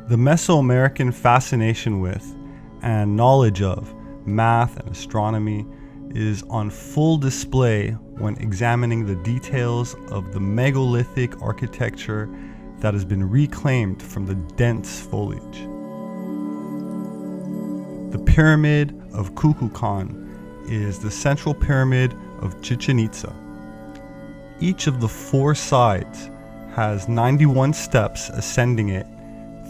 The Mesoamerican fascination with and knowledge of math and astronomy is on full display when examining the details of the megalithic architecture that has been reclaimed from the dense foliage. The Pyramid of Kukulcan is the central pyramid of Chichen Itza. Each of the four sides has 91 steps ascending it,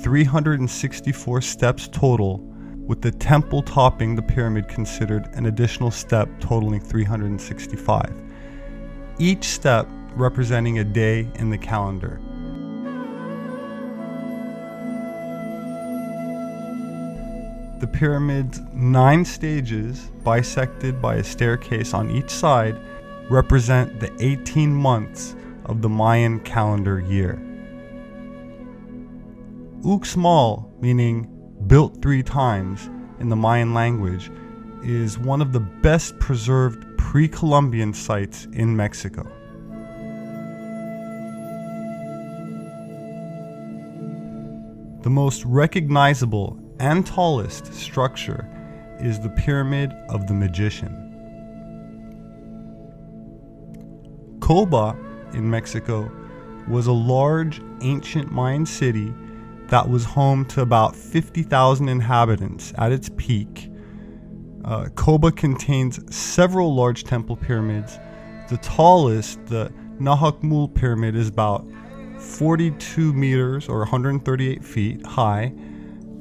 364 steps total, with the temple topping the pyramid considered an additional step totaling 365, each step representing a day in the calendar. The pyramid's 9 stages, bisected by a staircase on each side, represent the 18 months of the Mayan calendar year. Uxmal, meaning built 3 times in the Mayan language, is one of the best preserved pre-Columbian sites in Mexico. The most recognizable and tallest structure is the Pyramid of the Magician. Coba in Mexico was a large ancient Mayan city that was home to about 50,000 inhabitants at its peak. Coba contains several large temple pyramids. The tallest, the Nahuacmul pyramid, is about 42 meters or 138 feet high,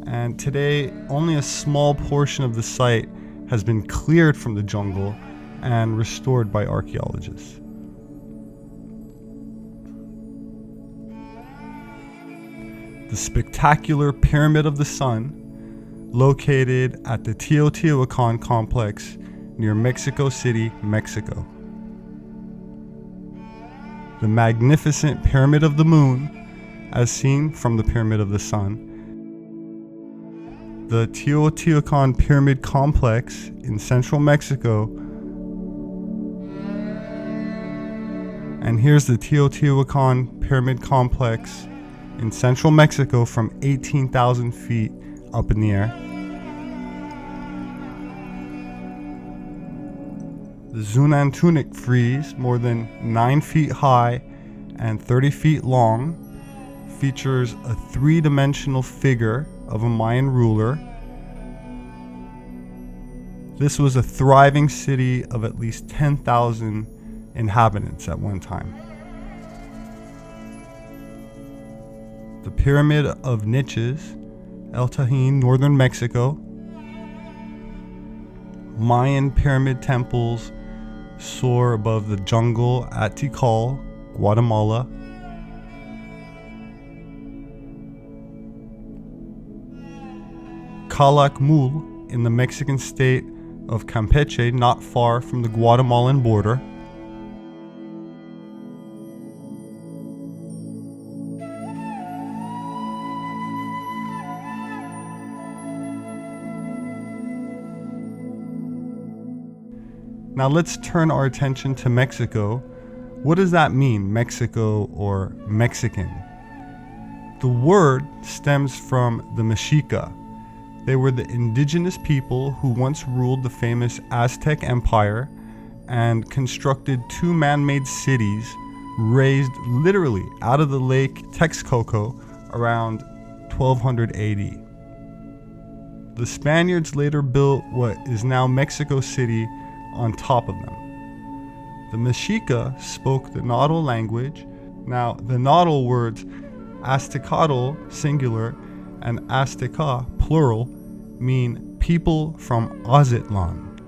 and today only a small portion of the site has been cleared from the jungle and restored by archaeologists. The spectacular Pyramid of the Sun, located at the Teotihuacan complex near Mexico City, Mexico. The magnificent Pyramid of the Moon, as seen from the Pyramid of the Sun. The Teotihuacan Pyramid Complex in central Mexico. And here's the Teotihuacan Pyramid Complex in central Mexico from 18,000 feet up in the air. The Zunantunich frieze, more than 9 feet high and 30 feet long, features a 3-dimensional figure of a Mayan ruler. This was a thriving city of at least 10,000 inhabitants at one time. The Pyramid of Niches, El Tajín, northern Mexico. Mayan pyramid temples soar above the jungle at Tikal, Guatemala. Calakmul in the Mexican state of Campeche, not far from the Guatemalan border. Now let's turn our attention to Mexico. What does that mean, Mexico or Mexican? The word stems from the Mexica. They were the indigenous people who once ruled the famous Aztec Empire and constructed 2 man-made cities raised literally out of the lake Texcoco around 1200 AD. The Spaniards later built what is now Mexico City on top of them. The Mexica spoke the Nahuatl language. Now, the Nahuatl words Aztecatl, singular, and Azteca, plural, mean people from Aztlan.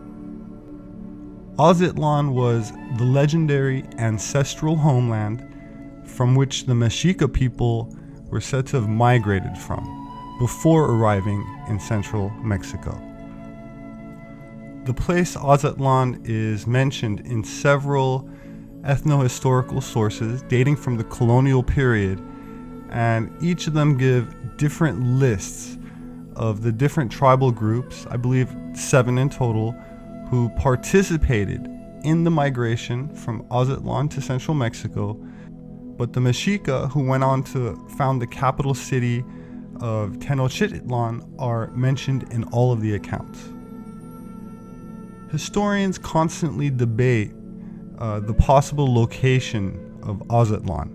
Aztlan was the legendary ancestral homeland from which the Mexica people were said to have migrated from before arriving in central Mexico. The place Aztlan is mentioned in several ethno-historical sources dating from the colonial period, and each of them give different lists of the different tribal groups, I believe 7 in total, who participated in the migration from Aztlan to central Mexico. But the Mexica, who went on to found the capital city of Tenochtitlan are mentioned in all of the accounts. Historians constantly debate the possible location of Aztlan,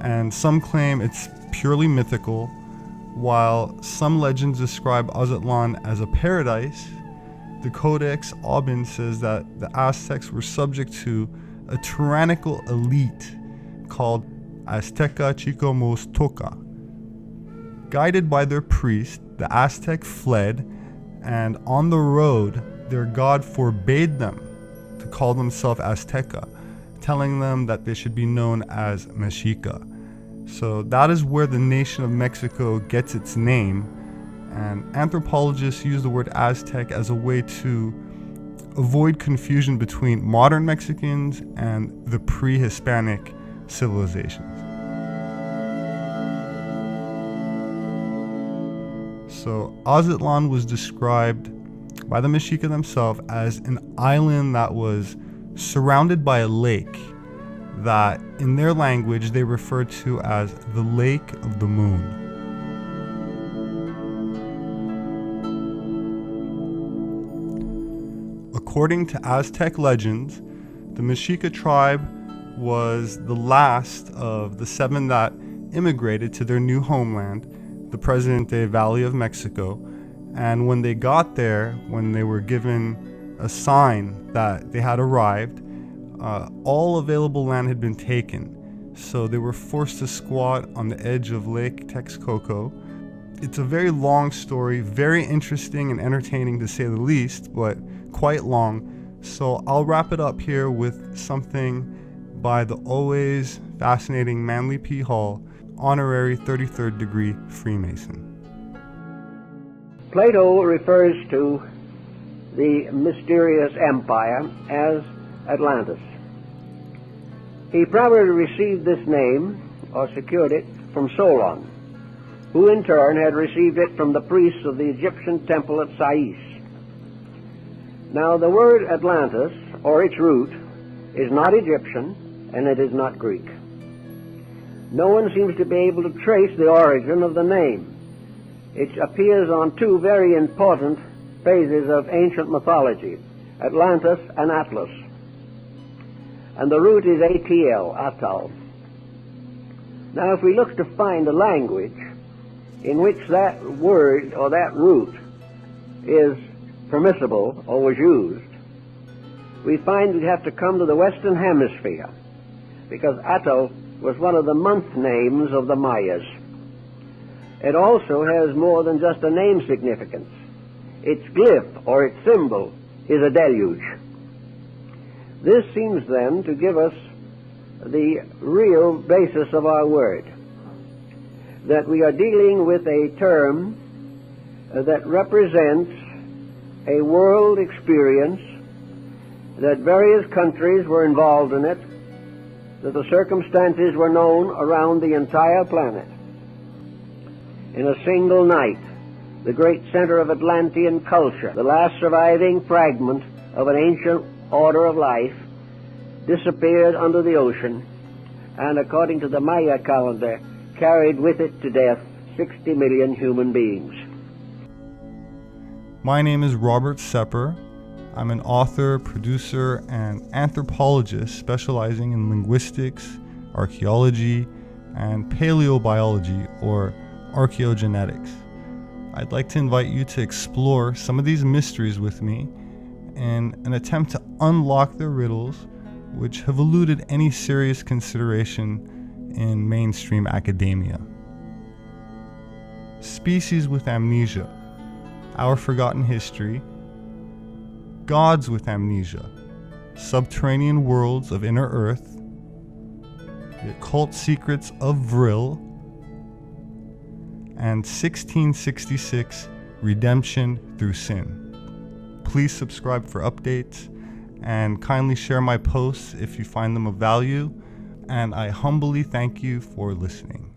and some claim it's purely mythical, while some legends describe Aztlan as a paradise. The Codex Aubin says that the Aztecs were subject to a tyrannical elite called Azteca Chicomostoca. Guided by their priest, the Aztec fled, and on the road, their god forbade them to call themselves Azteca, telling them that they should be known as Mexica. So that is where the nation of Mexico gets its name, and anthropologists use the word Aztec as a way to avoid confusion between modern Mexicans and the pre-Hispanic civilizations. So Aztlan was described by the Mexica themselves as an island that was surrounded by a lake that in their language they referred to as the Lake of the Moon. According to Aztec legends, the Mexica tribe was the last of the 7 that immigrated to their new homeland, the present-day Valley of Mexico. And when they got there, when they were given a sign that they had arrived, all available land had been taken. So they were forced to squat on the edge of Lake Texcoco. It's a very long story, very interesting and entertaining to say the least, but quite long. So I'll wrap it up here with something by the always fascinating Manly P. Hall, honorary 33rd degree Freemason. Plato refers to the mysterious empire as Atlantis. He probably received this name, or secured it, from Solon, who in turn had received it from the priests of the Egyptian temple at Sais. Now the word Atlantis, or its root, is not Egyptian, and it is not Greek. No one seems to be able to trace the origin of the name. It appears on 2 very important phases of ancient mythology, Atlantis and Atlas. And the root is ATL, Atal. Now if we look to find a language in which that word or that root is permissible or was used, we find we'd have to come to the Western Hemisphere, because Atal was one of the month names of the Mayas. It also has more than just a name significance. Its glyph, or its symbol, is a deluge. This seems then to give us the real basis of our word, that we are dealing with a term that represents a world experience, that various countries were involved in it, that the circumstances were known around the entire planet. In a single night, the great center of Atlantean culture, the last surviving fragment of an ancient order of life, disappeared under the ocean, and according to the Maya calendar, carried with it to death 60 million human beings. My name is Robert Sepehr. I'm an author, producer, and anthropologist specializing in linguistics, archaeology, and paleobiology, or archaeogenetics. I'd like to invite you to explore some of these mysteries with me in an attempt to unlock their riddles, which have eluded any serious consideration in mainstream academia. Species with amnesia, our forgotten history, gods with amnesia, subterranean worlds of inner earth, the occult secrets of Vril, and 1666 redemption through sin. Please subscribe for updates and kindly share my posts if you find them of value, and I humbly thank you for listening.